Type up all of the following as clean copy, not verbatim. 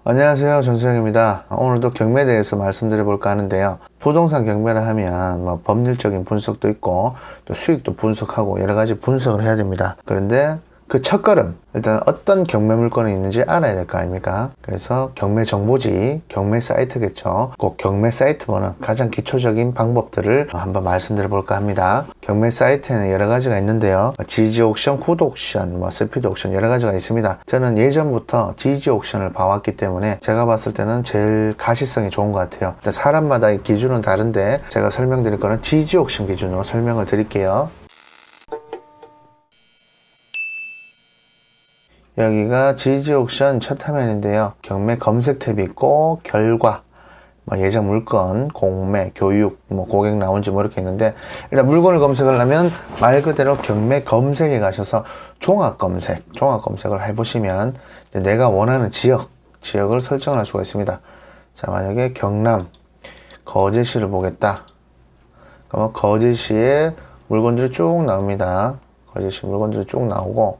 안녕하세요, 전수영입니다. 오늘도 경매에 대해서 말씀드려 볼까 하는데요. 부동산 경매를 하면 법률적인 분석도 있고 또 수익도 분석하고 여러 가지 분석을 해야 됩니다. 그런데 그 첫걸음, 일단 어떤 경매 물건이 있는지 알아야 될 거 아닙니까? 그래서 경매 정보지, 경매 사이트겠죠. 꼭 경매 사이트 보는 가장 기초적인 방법들을 한번 말씀드려 볼까 합니다. 경매 사이트에는 여러 가지가 있는데요. 지지 옥션, 구독 옥션, 스피드 옥션 여러 가지가 있습니다. 저는 예전부터 지지 옥션을 봐왔기 때문에 제가 봤을 때는 제일 가시성이 좋은 것 같아요. 사람마다 기준은 다른데 제가 설명드릴 거는 지지 옥션 기준으로 설명을 드릴게요. 여기가 지지 옥션 첫 화면인데요. 경매 검색 탭이 있고 결과, 예정 물건, 공매, 교육, 고객 나온지 이렇게 있는데, 일단 물건을 검색하려면 말 그대로 경매 검색에 가셔서 종합 검색을 해보시면 내가 원하는 지역을 설정을 할 수가 있습니다. 자, 만약에 경남 거제시를 보겠다. 그러면 거제시에 물건들이 쭉 나옵니다. 거제시 물건들이 쭉 나오고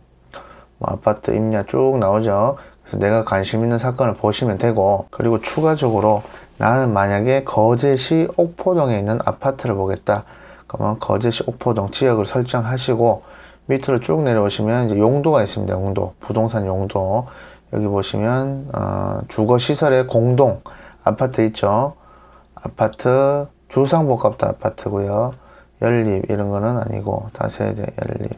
아파트 임야 쭉 나오죠. 그래서 내가 관심 있는 사건을 보시면 되고, 그리고 추가적으로 나는 만약에 거제시 옥포동에 있는 아파트를 보겠다. 그러면 거제시 옥포동 지역을 설정하시고 밑으로 쭉 내려오시면 이제 용도가 있습니다. 용도, 부동산 용도. 여기 보시면 주거시설의 공동 아파트 있죠. 아파트 주상복합도 아파트고요. 연립 이런 거는 아니고 다세대 연립.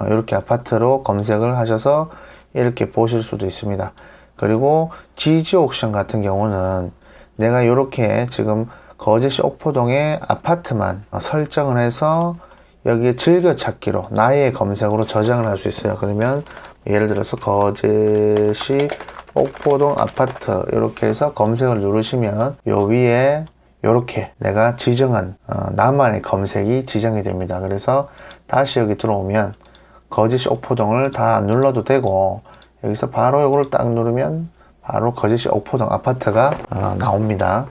이렇게 아파트로 검색을 하셔서 이렇게 보실 수도 있습니다. 그리고 지지 옥션 같은 경우는 내가 이렇게 지금 거제시 옥포동의 아파트만 설정을 해서 여기에 즐겨찾기로 나의 검색으로 저장을 할 수 있어요. 그러면 예를 들어서 거제시 옥포동 아파트 이렇게 해서 검색을 누르시면 요 위에 이렇게 내가 지정한 나만의 검색이 지정이 됩니다. 그래서 다시 여기 들어오면 거제시 옥포동을 다 눌러도 되고, 여기서 바로 이걸 딱 누르면 바로 거제시 옥포동 아파트가 나옵니다.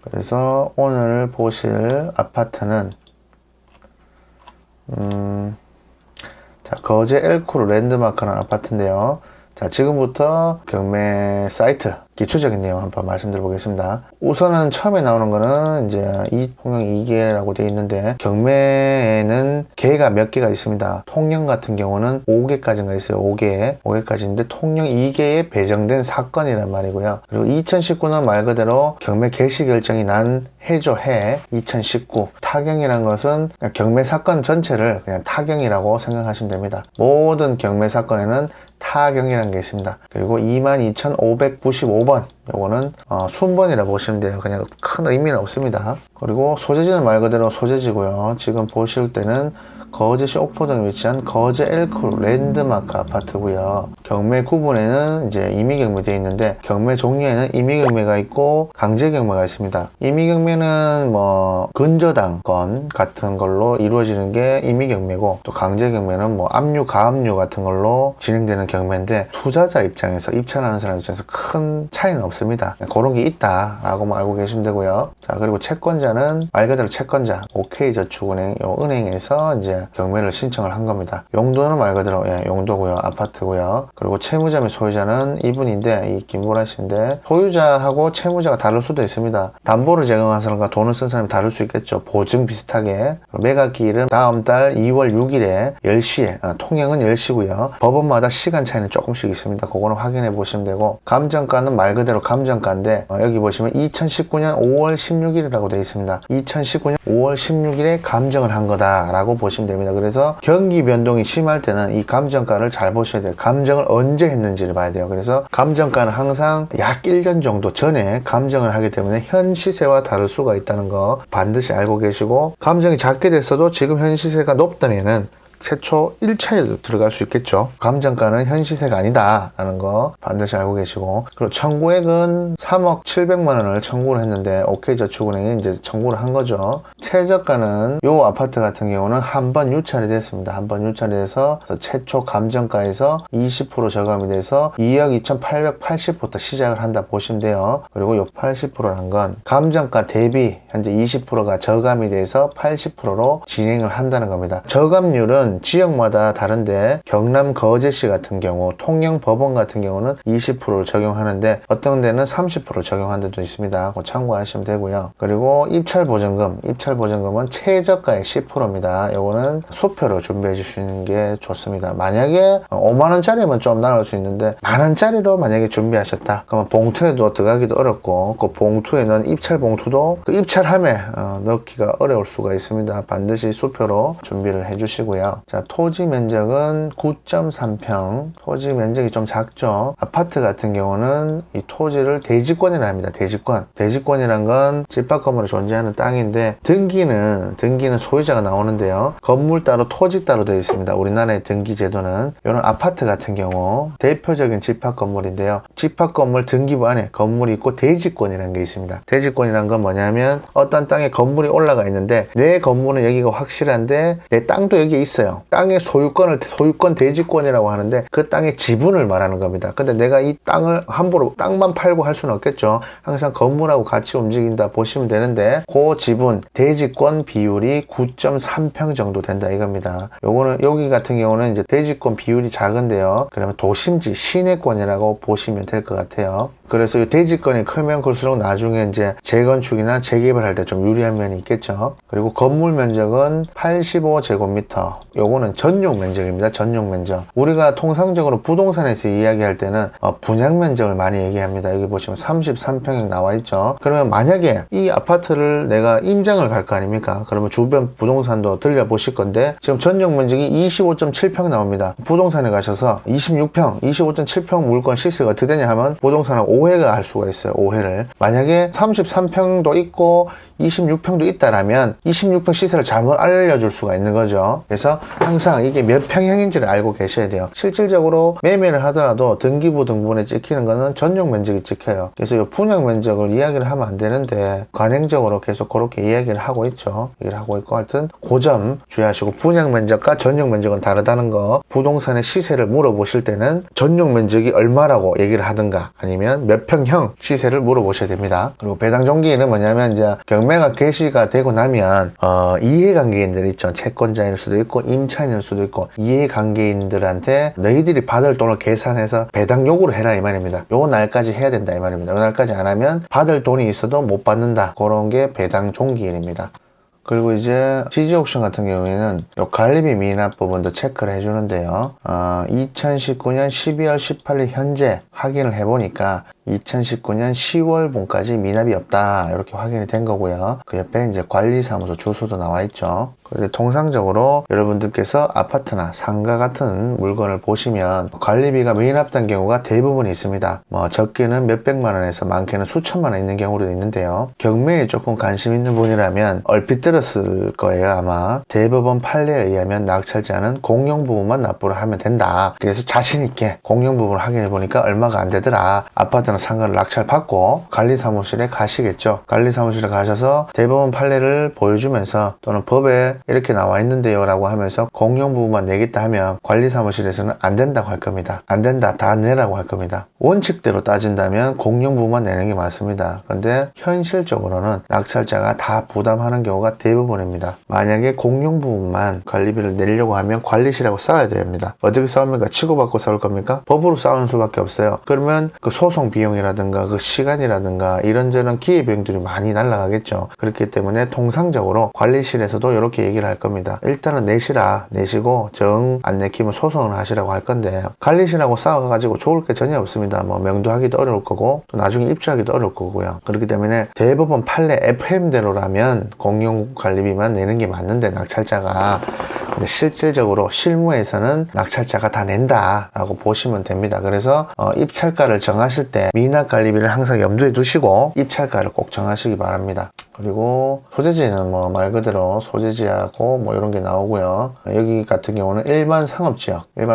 그래서 오늘 보실 아파트는 자, 거제 엘코르 랜드마크라는 아파트인데요. 자, 지금부터 경매 사이트 기초적인 내용 한번 말씀드려 보겠습니다. 우선은 처음에 나오는 거는 이제 통영 2개라고 되어 있는데, 경매에는 개가 몇 개가 있습니다. 통영 같은 경우는 5개까지가 있어요. 5개까지인데 통영 2개에 배정된 사건이란 말이고요. 그리고 2019는 말 그대로 경매 개시 결정이 난 해죠. 2019 타경이란 것은 경매 사건 전체를 그냥 타경이라고 생각하시면 됩니다. 모든 경매 사건에는 타경이라는 게 있습니다. 그리고 22,595번 요거는 순번이라 보시면 돼요. 그냥 큰 의미는 없습니다. 그리고 소재지는 말 그대로 소재지고요. 지금 보실 때는 거제시 옥포동에 위치한 거제 엘코르 랜드마크 아파트고요. 경매 구분에는 이제 임의경매 되어 있는데, 경매 종류에는 임의경매가 있고 강제경매가 있습니다. 임의경매는 근저당 건 같은 걸로 이루어지는 게 임의경매고, 또 강제경매는 압류, 가압류 같은 걸로 진행되는 경매인데, 투자자 입장에서 입찰하는 사람 입장에서 큰 차이는 없습니다. 그런 게 있다라고만 알고 계시면 되고요. 자, 그리고 채권자는 말 그대로 채권자, OK저축은행, 은행에서 이제 경매를 신청을 한 겁니다. 용도는 말 그대로 용도고요. 아파트고요. 그리고 채무자 및 소유자는 이분인데, 이 김보라 씨인데, 소유자하고 채무자가 다를 수도 있습니다. 담보를 제공한 사람과 돈을 쓴 사람이 다를 수 있겠죠. 보증 비슷하게. 매각기일은 다음 달 2월 6일에 10시에, 통영은 10시고요. 법원마다 시간 차이는 조금씩 있습니다. 그거는 확인해 보시면 되고, 감정가는 말 그대로 감정가인데, 여기 보시면 2019년 5월 16일이라고 되어 있습니다. 2019년 5월 16일에 감정을 한 거다라고 보시면 됩니다. 그래서 경기 변동이 심할 때는 이 감정가를 잘 보셔야 돼요. 감정을 언제 했는지를 봐야 돼요. 그래서 감정가는 항상 약 1년 정도 전에 감정을 하기 때문에 현 시세와 다를 수가 있다는 거 반드시 알고 계시고, 감정이 작게 됐어도 지금 현 시세가 높다면은 최초 1차에도 들어갈 수 있겠죠. 감정가는 현 시세가 아니다 라는 거 반드시 알고 계시고, 그리고 청구액은 3억 700만 원을 청구를 했는데 OK저축은행이 이제 청구를 한 거죠. 최저가는 이 아파트 같은 경우는 한 번 유찰이 됐습니다. 한 번 유찰이 돼서 최초 감정가에서 20% 저감이 돼서 2억 2,880부터 시작을 한다 보시면 돼요. 그리고 이 80%란 건 감정가 대비 현재 20%가 저감이 돼서 80%로 진행을 한다는 겁니다. 저감률은 이거는 지역마다 다른데 경남 거제시 같은 경우, 통영 법원 같은 경우는 20%를 적용하는데 어떤 데는 30% 적용하는 데도 있습니다. 그거 참고하시면 되고요. 그리고 입찰보증금은 최저가의 10%입니다. 이거는 수표로 준비해 주시는 게 좋습니다. 만약에 5만원짜리면 좀 나올 수 있는데 만원짜리로 만약에 준비하셨다 그러면 봉투에도 들어가기도 어렵고 그 봉투에는 입찰 봉투도 그 입찰함에 넣기가 어려울 수가 있습니다. 반드시 수표로 준비를 해 주시고요. 자, 토지 면적은 9.3평. 토지 면적이 좀 작죠. 아파트 같은 경우는 이 토지를 대지권이라 합니다. 대지권이란 건 집합 건물에 존재하는 땅인데 등기는 소유자가 나오는데요. 건물 따로 토지 따로 되어 있습니다. 우리나라의 등기 제도는. 이런 아파트 같은 경우 대표적인 집합 건물인데요. 집합 건물 등기부 안에 건물이 있고 대지권이라는 게 있습니다. 대지권이란 건 뭐냐면 어떤 땅에 건물이 올라가 있는데 내 건물은 여기가 확실한데 내 땅도 여기에 있어요. 땅의 소유권 대지권이라고 하는데 그 땅의 지분을 말하는 겁니다. 근데 내가 이 땅을 함부로 땅만 팔고 할 수는 없겠죠. 항상 건물하고 같이 움직인다 보시면 되는데 그 지분 대지권 비율이 9.3평 정도 된다 이겁니다. 요거는 여기 같은 경우는 이제 대지권 비율이 작은데요. 그러면 도심지 시내권이라고 보시면 될 것 같아요. 그래서 이 대지권이 크면 클수록 나중에 이제 재건축이나 재개발할 때 좀 유리한 면이 있겠죠. 그리고 건물 면적은 85제곱미터. 요거는 전용 면적입니다. 전용 면적. 우리가 통상적으로 부동산에서 이야기할 때는 분양 면적을 많이 얘기합니다. 여기 보시면 33평이 나와 있죠. 그러면 만약에 이 아파트를 내가 임장을 갈 거 아닙니까? 그러면 주변 부동산도 들려보실 건데 지금 전용 면적이 25.7평 나옵니다. 부동산에 가셔서 26평, 25.7평 물건 시세가 어떻게 되냐 하면 부동산은 오해가 할 수가 있어요. 오해를. 만약에 33평도 있고 26평도 있다라면 26평 시세를 잘못 알려줄 수가 있는 거죠. 그래서 항상 이게 몇 평형인지를 알고 계셔야 돼요. 실질적으로 매매를 하더라도 등기부 등본에 찍히는 거는 전용 면적이 찍혀요. 그래서 이 분양 면적을 이야기를 하면 안 되는데 관행적으로 계속 그렇게 이야기를 하고 있죠. 얘기를 하고 있고 하여튼 그 점 주의하시고 분양 면적과 전용 면적은 다르다는 거 부동산의 시세를 물어보실 때는 전용 면적이 얼마라고 얘기를 하든가 아니면 몇 평형 시세를 물어보셔야 됩니다. 그리고 배당 종기는 뭐냐면 이제 경매가 개시가 되고 나면 이해관계인들 있죠. 채권자일 수도 있고 임차인일 수도 있고 이해관계인들한테 너희들이 받을 돈을 계산해서 배당 요구를 해라 이 말입니다. 요 날까지 해야 된다 이 말입니다. 요 날까지 안 하면 받을 돈이 있어도 못 받는다. 그런 게 배당 종기일입니다. 그리고 이제 지지옥션 같은 경우에는 요 관리비 미납 부분도 체크를 해주는데요. 2019년 12월 18일 현재 확인을 해보니까 2019년 10월분까지 미납이 없다 이렇게 확인이 된 거고요. 그 옆에 이제 관리사무소 주소도 나와 있죠. 그런데 통상적으로 여러분들께서 아파트나 상가 같은 물건을 보시면 관리비가 미납된 경우가 대부분 있습니다. 뭐 적게는 몇백만 원에서 많게는 수천만 원 있는 경우도 있는데요. 경매에 조금 관심 있는 분이라면 얼핏 들었을 거예요. 아마 대법원 판례에 의하면 낙찰자는 공용 부분만 납부를 하면 된다. 그래서 자신 있게 공용 부분을 확인해 보니까 얼마가 안 되더라. 아파트나 상가를 낙찰받고 관리사무실에 가시겠죠. 관리사무실에 가셔서 대법원 판례를 보여주면서 또는 법에 이렇게 나와 있는데요 라고 하면서 공용 부분만 내겠다 하면 관리사무실에서는 안 된다고 할 겁니다. 안 된다, 다 내라고 할 겁니다. 원칙대로 따진다면 공용 부분만 내는 게 맞습니다. 근데 현실적으로는 낙찰자가 다 부담하는 경우가 대부분입니다. 만약에 공용 부분만 관리비를 내려고 하면 관리실하고 싸워야 됩니다. 어떻게 싸웁니까? 치고받고 싸울 겁니까? 법으로 싸우는 수밖에 없어요. 그러면 그 소송 비용이라든가 그 시간이라든가 이런저런 기회비용들이 많이 날아가겠죠. 그렇기 때문에 통상적으로 관리실에서도 이렇게 얘기를 할 겁니다. 일단은 내시고 정 안 내키면 소송을 하시라고 할 건데 관리실하고 싸워가지고 좋을 게 전혀 없습니다. 뭐 명도하기도 어려울 거고 또 나중에 입주하기도 어려울 거고요. 그렇기 때문에 대법원 판례 FM대로라면 공용 관리비만 내는 게 맞는데 낙찰자가 근데 실질적으로 실무에서는 낙찰자가 다 낸다 라고 보시면 됩니다. 그래서 입찰가를 정하실 때 미납 관리비를 항상 염두에 두시고 입찰가를 꼭 정하시기 바랍니다. 그리고 소재지는 뭐 말 그대로 소재지하고 뭐 이런 게 나오고요. 여기 같은 경우는 일반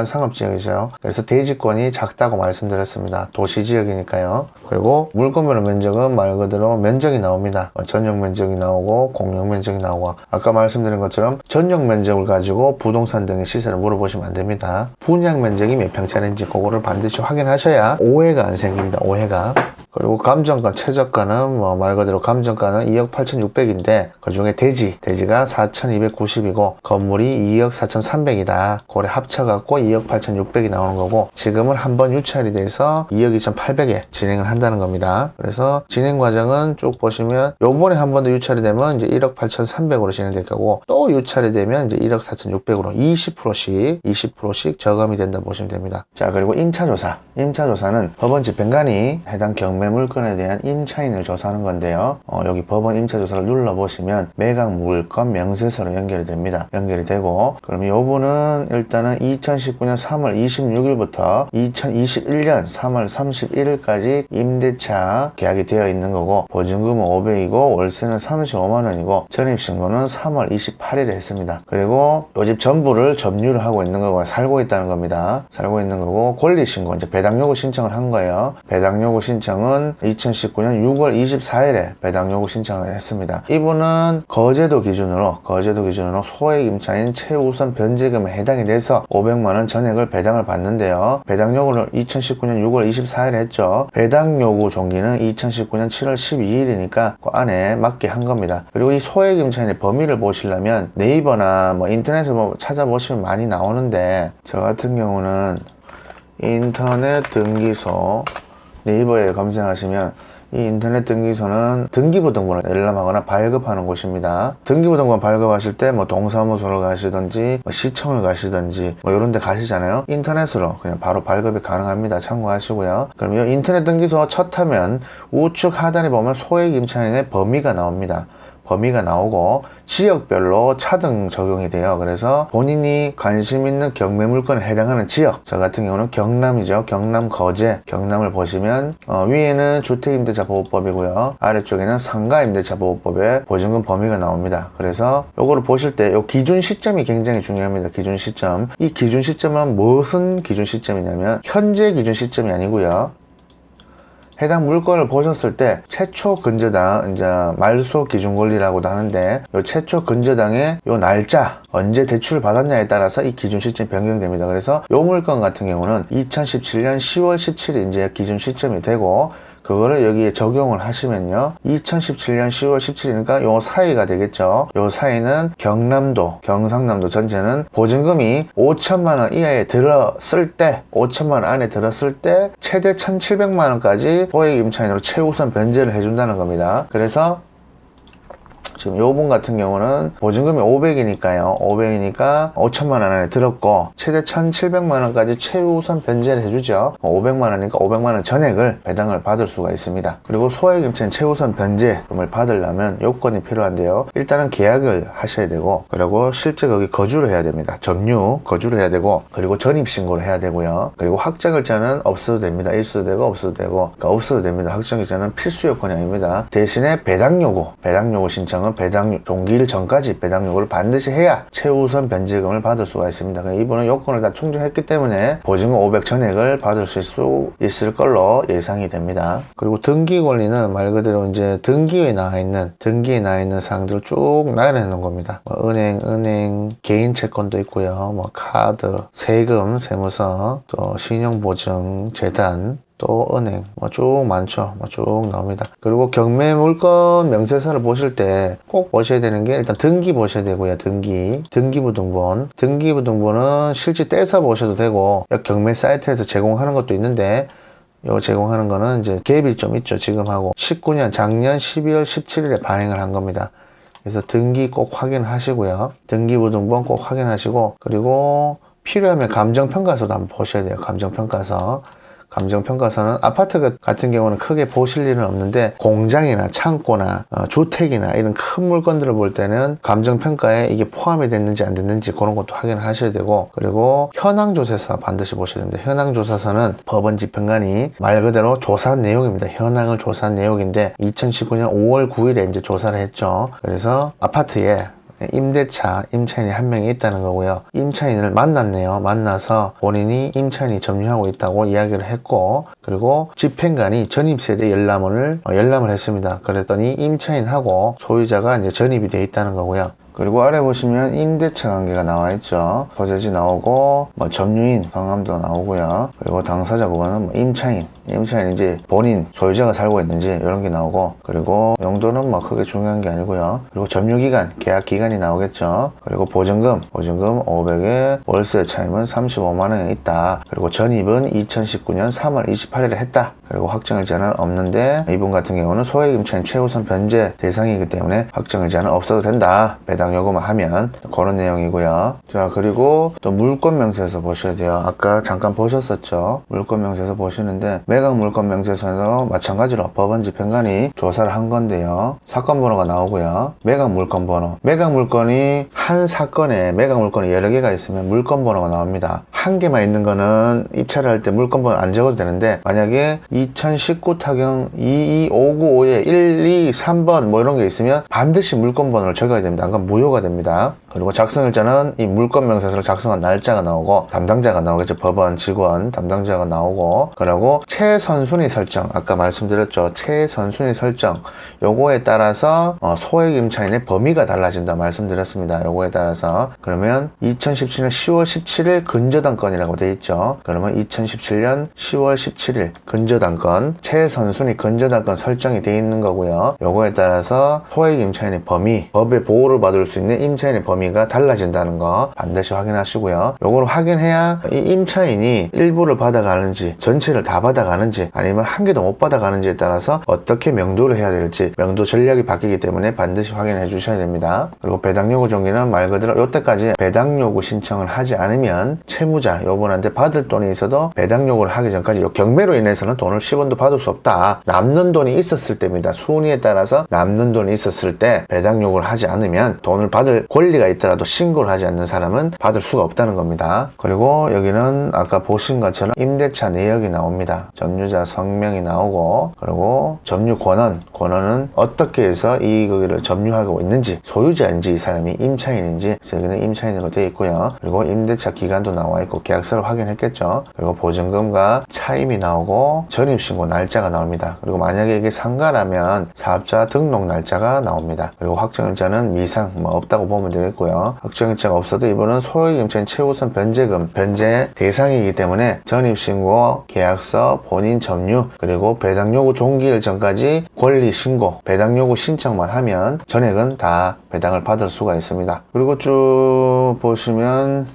상업지역이죠. 그래서 대지권이 작다고 말씀드렸습니다. 도시지역이니까요. 그리고 물건별 면적은 말 그대로 면적이 나옵니다. 전용 면적이 나오고 공용 면적이 나오고 아까 말씀드린 것처럼 전용 면적을 가지고 부동산 등의 시세를 물어보시면 안 됩니다. 분양 면적이 몇 평짜리인지 그거를 반드시 확인하셔야 오해가 안 생깁니다. 오해가. 그리고 감정가, 최저가는 뭐 말 그대로 감정가는 2억 8,600인데 그 중에 대지가 4,290이고 건물이 2억 4,300이다. 고래 합쳐갖고 2억 8,600이 나오는 거고 지금은 한번 유찰이 돼서 2억 2,800에 진행을 한다는 겁니다. 그래서 진행 과정은 쭉 보시면 요번에 한 번 더 유찰이 되면 이제 1억 8,300으로 진행될 거고 또 유찰이 되면 이제 1억 4,600으로 20%씩 저감이 된다 보시면 됩니다. 자, 그리고 임차조사는 법원 집행관이 해당 경매 물건에 대한 임차인을 조사하는 건데요. 여기 법원 임차조사를 눌러보시면 매각 물건 명세서로 연결이 됩니다. 연결이 되고 그럼 요분은 일단은 2019년 3월 26일부터 2021년 3월 31일까지 임대차 계약이 되어 있는 거고 보증금은 500이고 월세는 35만원이고 전입신고는 3월 28일에 했습니다. 그리고 요 집 전부를 점유를 하고 있는 거고 살고 있다는 겁니다. 살고 있는 거고 권리신고 이제 배당요구 신청을 한 거예요. 배당요구 신청은 2019년 6월 24일에 배당요구 신청을 했습니다. 이분은 거제도 기준으로 소액 임차인 최우선 변제금에 해당이 돼서 500만원 전액을 배당을 받는데요. 배당요구를 2019년 6월 24일에 했죠. 배당요구 종기는 2019년 7월 12일이니까 그 안에 맞게 한 겁니다. 그리고 이 소액 임차인의 범위를 보시려면 네이버나 뭐 인터넷에 뭐 찾아보시면 많이 나오는데 저 같은 경우는 인터넷 등기소 네이버에 검색하시면 이 인터넷 등기소는 등기부등본을 열람하거나 발급하는 곳입니다. 등기부등본 발급하실 때 뭐 동사무소를 가시든지 뭐 시청을 가시든지 뭐 이런 데 가시잖아요. 인터넷으로 그냥 바로 발급이 가능합니다. 참고하시고요. 그럼 이 인터넷 등기소 첫 화면 우측 하단에 보면 소액 임차인의 범위가 나옵니다. 범위가 나오고 지역별로 차등 적용이 돼요. 그래서 본인이 관심 있는 경매 물건에 해당하는 지역, 저 같은 경우는 경남이죠. 경남 거제, 경남을 보시면 위에는 주택임대차보호법이고요. 아래쪽에는 상가임대차보호법의 보증금 범위가 나옵니다. 그래서 요거를 보실 때 요 기준 시점이 굉장히 중요합니다. 기준 시점. 이 기준 시점은 무슨 기준 시점이냐면 현재 기준 시점이 아니고요. 해당 물건을 보셨을 때 최초 근저당 이제 말소 기준 권리라고도 하는데 요 최초 근저당의 요 날짜 언제 대출을 받았냐에 따라서 이 기준 시점이 변경됩니다. 그래서 요 물건 같은 경우는 2017년 10월 17일 이제 기준 시점이 되고 그거를 여기에 적용을 하시면요. 2017년 10월 17일이니까 요 사이가 되겠죠. 요 사이는 경남도, 경상남도 전체는 보증금이 5천만 원 이하에 들었을 때, 5천만 원 안에 들었을 때 최대 1,700만 원까지 소액 임차인으로 최우선 변제를 해준다는 겁니다. 그래서 지금 요분 같은 경우는 보증금이 500이니까요. 500이니까 5천만 원 안에 들었고 최대 1,700만 원까지 최우선 변제를 해주죠. 500만 원이니까 500만 원 전액을 배당을 받을 수가 있습니다. 그리고 소액 임차인 최우선 변제금을 받으려면 요건이 필요한데요. 일단은 계약을 하셔야 되고 그리고 실제 거기 거주를 해야 됩니다. 점유 거주를 해야 되고 그리고 전입신고를 해야 되고요. 그리고 확정일자는 없어도 됩니다. 있어도 되고 없어도 되고 그러니까 없어도 됩니다. 확정일자는 필수 요건이 아닙니다. 대신에 배당요구 신청은 배당 종기일 전까지 배당요구를 반드시 해야 최우선 변제금을 받을 수가 있습니다. 그러니까 이분은 요건을 다 충족했기 때문에 보증금 500 전액을 받으실 수 있을 걸로 예상이 됩니다. 그리고 등기 권리는 말 그대로 이제 등기에 나와 있는 사항들을 쭉 나열해 놓은 겁니다. 뭐 은행, 개인 채권도 있고요. 뭐 카드, 세금, 세무서, 또 신용보증, 재단, 또 은행 쭉 많죠. 쭉 나옵니다. 그리고 경매 물건 명세서를 보실 때 꼭 보셔야 되는 게 일단 등기 보셔야 되고요. 등기부등본은 실제 떼서 보셔도 되고 경매 사이트에서 제공하는 것도 있는데 요 제공하는 거는 이제 갭이 좀 있죠. 지금하고 19년 작년 12월 17일에 발행을 한 겁니다. 그래서 등기 꼭 확인하시고요. 등기부등본 꼭 확인하시고 그리고 필요하면 감정평가서도 한번 보셔야 돼요. 감정평가서는 아파트 같은 경우는 크게 보실 일은 없는데 공장이나 창고나 주택이나 이런 큰 물건들을 볼 때는 감정평가에 이게 포함이 됐는지 안 됐는지 그런 것도 확인하셔야 되고 그리고 현황조사서 반드시 보셔야 됩니다. 현황조사서는 법원 집행관이 말 그대로 조사한 내용입니다. 현황을 조사한 내용인데 2019년 5월 9일에 이제 조사를 했죠. 그래서 아파트에 임차인이 한 명이 있다는 거고요. 임차인을 만났네요. 만나서 본인이 임차인이 점유하고 있다고 이야기를 했고 그리고 집행관이 전입세대 열람을 했습니다. 그랬더니 임차인하고 소유자가 이제 전입이 돼 있다는 거고요. 그리고 아래 보시면 임대차 관계가 나와 있죠. 소재지 나오고 점유인 성함도 나오고요. 그리고 당사자 부분은 임차인 임차인인지 본인 소유자가 살고 있는지 이런 게 나오고, 그리고 용도는 뭐 크게 중요한 게 아니고요. 그리고 점유기간, 계약 기간이 나오겠죠. 그리고 보증금 500에 월세 차임은 35만 원이 있다. 그리고 전입은 2019년 3월 28일에 했다. 그리고 확정일자는 없는데 이분 같은 경우는 소액 임차인 최우선 변제 대상이기 때문에 확정일자는 없어도 된다. 배당 요구만 하면, 그런 내용이고요. 자, 그리고 또 물권 명세서 보셔야 돼요. 아까 잠깐 보셨었죠. 물권 명세서 보시는데 매각 물권 명세서도 마찬가지로 법원 집행관이 조사를 한 건데요. 사건 번호가 나오고요. 매각 물권 번호. 매각 물권이 한 사건에 매각 물권이 여러 개가 있으면 물권 번호가 나옵니다. 한 개만 있는 거는 입찰을 할 때 물권 번호 안 적어도 되는데, 만약에 2019 타경 22595에 1, 2, 3번 뭐 이런 게 있으면 반드시 물권 번호를 적어야 됩니다. 안 그러면 무효가 됩니다. 그리고 작성일자는 이 물권 명세서를 작성한 날짜가 나오고, 담당자가 나오겠죠. 법원 직원 담당자가 나오고, 그리고 최선순위 설정, 아까 말씀드렸죠. 최선순위 설정, 요거에 따라서 소액 임차인의 범위가 달라진다 말씀드렸습니다. 요거에 따라서. 그러면 2017년 10월 17일 근저당권이라고 돼 있죠. 그러면 2017년 10월 17일 근저당권, 최선순위 근저당권 설정이 돼 있는 거고요. 요거에 따라서 소액 임차인의 범위, 법의 보호를 받을 수 있는 임차인의 범위가 달라진다는 거 반드시 확인하시고요. 요거를 확인해야 이 임차인이 일부를 받아가는지 전체를 다 받아가는지 아니면 한 개도 못 받아가는지에 따라서 어떻게 명도를 해야 될지, 명도 전략이 바뀌기 때문에 반드시 확인해 주셔야 됩니다. 그리고 배당 요구 종기는 말 그대로 요때까지 배당 요구 신청을 하지 않으면 채무자 요분한테 받을 돈이 있어도 배당 요구를 하기 전까지 요 경매로 인해서는 돈을 10원도 받을 수 없다. 남는 돈이 있었을 때입니다. 순위에 따라서 남는 돈이 있었을 때 배당 요구를 하지 않으면 돈을 받을 권리가 있더라도 신고를 하지 않는 사람은 받을 수가 없다는 겁니다. 그리고 여기는 아까 보신 것처럼 임대차 내역이 나옵니다. 점유자 성명이 나오고, 그리고 점유 권한은 어떻게 해서 이 거기를 점유하고 있는지, 소유자인지 이 사람이 임차인인지, 여기는 임차인으로 되어 있고요. 그리고 임대차 기간도 나와 있고 계약서를 확인했겠죠. 그리고 보증금과 차임이 나오고 전입신고 날짜가 나옵니다. 그리고 만약에 이게 상가라면 사업자 등록 날짜가 나옵니다. 그리고 확정일자는 미상 뭐 없다고 보면 되겠고요. 확정일자가 없어도 이분은 소액 임차인 최우선 변제금 변제 대상이기 때문에 전입신고, 계약서, 본인 점유, 그리고 배당 요구 종기일 전까지 권리 신고, 배당 요구 신청만 하면 전액은 다 배당을 받을 수가 있습니다. 그리고 쭉 보시면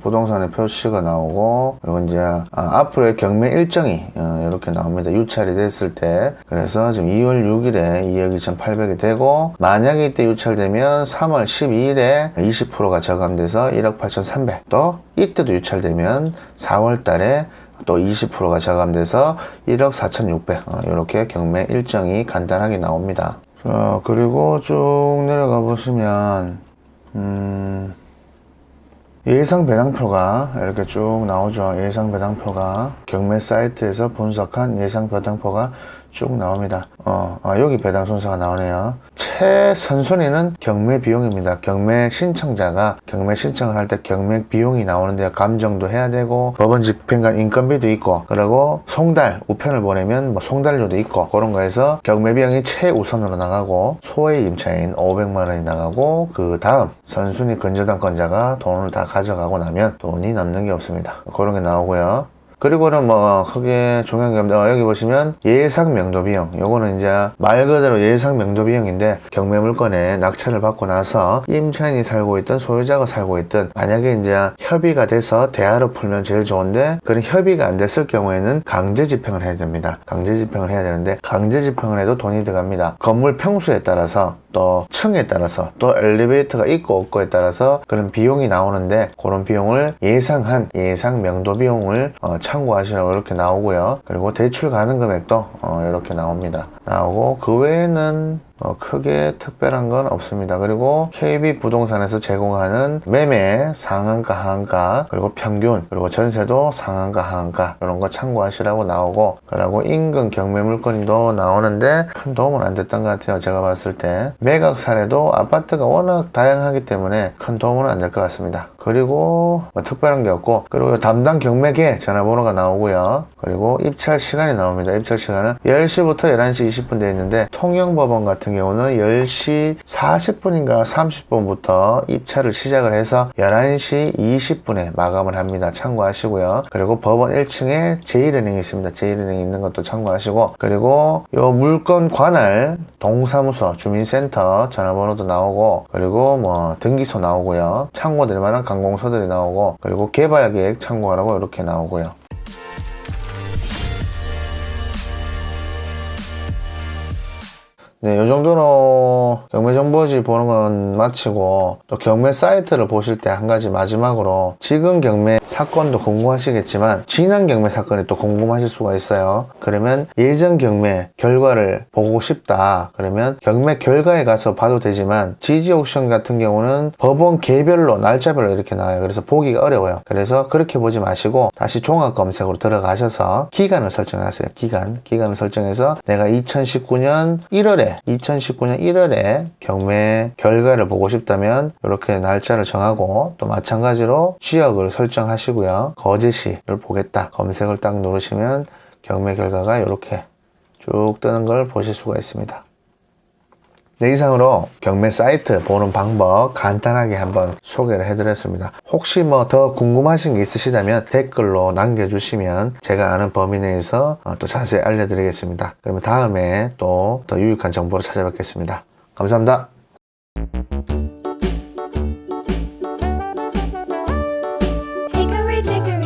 부동산의 표시가 나오고, 그리고 이제 앞으로의 경매 일정이 이렇게 나옵니다. 유찰이 됐을 때. 그래서 지금 2월 6일에 2억 2,800이 되고, 만약에 이때 유찰되면 3월 12일에 20%가 저감돼서 1억 8,300. 또 이때도 유찰되면 4월 달에 또 20%가 저감돼서 1억 4,600. 이렇게 경매 일정이 간단하게 나옵니다. 자, 그리고 쭉 내려가 보시면 예상 배당표가 이렇게 쭉 나오죠. 예상 배당표가 경매 사이트에서 분석한 예상 배당표가 쭉 나옵니다. 여기 배당 순서가 나오네요. 최선순위는 경매 비용입니다. 경매 신청자가 경매 신청을 할 때 경매 비용이 나오는데요. 감정도 해야 되고, 법원 집행관 인건비도 있고, 그리고 송달, 우편을 보내면 뭐 송달료도 있고, 그런 거에서 경매 비용이 최우선으로 나가고, 소액 임차인 500만 원이 나가고, 그 다음 선순위 근저당권자가 돈을 다 가져가고 나면 돈이 남는 게 없습니다. 그런 게 나오고요. 그리고는 뭐 크게 중요한 게 없는데, 여기 보시면 예상 명도 비용, 요거는 이제 말 그대로 예상 명도 비용인데, 경매 물건에 낙찰을 받고 나서 임차인이 살고 있든 소유자가 살고 있든, 만약에 이제 협의가 돼서 대화로 풀면 제일 좋은데, 그런 협의가 안 됐을 경우에는 강제 집행을 해야 됩니다. 강제 집행을 해야 되는데, 강제 집행을 해도 돈이 들어갑니다. 건물 평수에 따라서, 또 층에 따라서, 또 엘리베이터가 있고 없고에 따라서 그런 비용이 나오는데, 그런 비용을 예상 명도 비용을 참고하시라고 이렇게 나오고요. 그리고 대출 가능 금액도 이렇게 나옵니다. 나오고, 그 외에는 크게 특별한 건 없습니다. 그리고 KB 부동산에서 제공하는 매매 상한가, 하한가, 그리고 평균, 그리고 전세도 상한가, 하한가, 이런 거 참고하시라고 나오고, 그리고 인근 경매 물건도 나오는데 큰 도움은 안 됐던 것 같아요. 제가 봤을 때 매각 사례도 아파트가 워낙 다양하기 때문에 큰 도움은 안 될 것 같습니다. 그리고 뭐 특별한 게 없고, 그리고 담당 경매계 전화번호가 나오고요. 그리고 입찰 시간이 나옵니다. 입찰 시간은 10시부터 11시 20분 되어 있는데, 통영법원 같은 같은 경우는 10시 40분인가 30분부터 입찰을 시작을 해서 11시 20분에 마감을 합니다. 참고하시고요. 그리고 법원 1층에 제1은행이 있습니다. 제1은행이 있는 것도 참고하시고, 그리고 요 물건 관할 동사무소, 주민센터 전화번호도 나오고, 그리고 뭐 등기소 나오고요. 참고될 만한 관공서들이 나오고, 그리고 개발계획 참고하라고 이렇게 나오고요. 네, 이 정도로 경매정보지 보는 건 마치고, 또 경매 사이트를 보실 때 한 가지 마지막으로, 지금 경매 사건도 궁금하시겠지만 지난 경매 사건이 또 궁금하실 수가 있어요. 그러면 예전 경매 결과를 보고 싶다, 그러면 경매 결과에 가서 봐도 되지만 지지 옥션 같은 경우는 법원 개별로 날짜별로 이렇게 나와요. 그래서 보기가 어려워요. 그래서 그렇게 보지 마시고 다시 종합 검색으로 들어가셔서 기간을 설정하세요. 기간을 설정해서 내가 2019년 1월에 경매 결과를 보고 싶다면 이렇게 날짜를 정하고, 또 마찬가지로 지역을 설정하시고요. 거제시를 보겠다 검색을 딱 누르시면 경매 결과가 이렇게 쭉 뜨는 걸 보실 수가 있습니다. 네, 이상으로 경매 사이트 보는 방법 간단하게 한번 소개를 해드렸습니다. 혹시 뭐 더 궁금하신 게 있으시다면 댓글로 남겨주시면 제가 아는 범위 내에서 또 자세히 알려드리겠습니다. 그러면 다음에 또 더 유익한 정보로 찾아뵙겠습니다. 감사합니다. Hickory dickory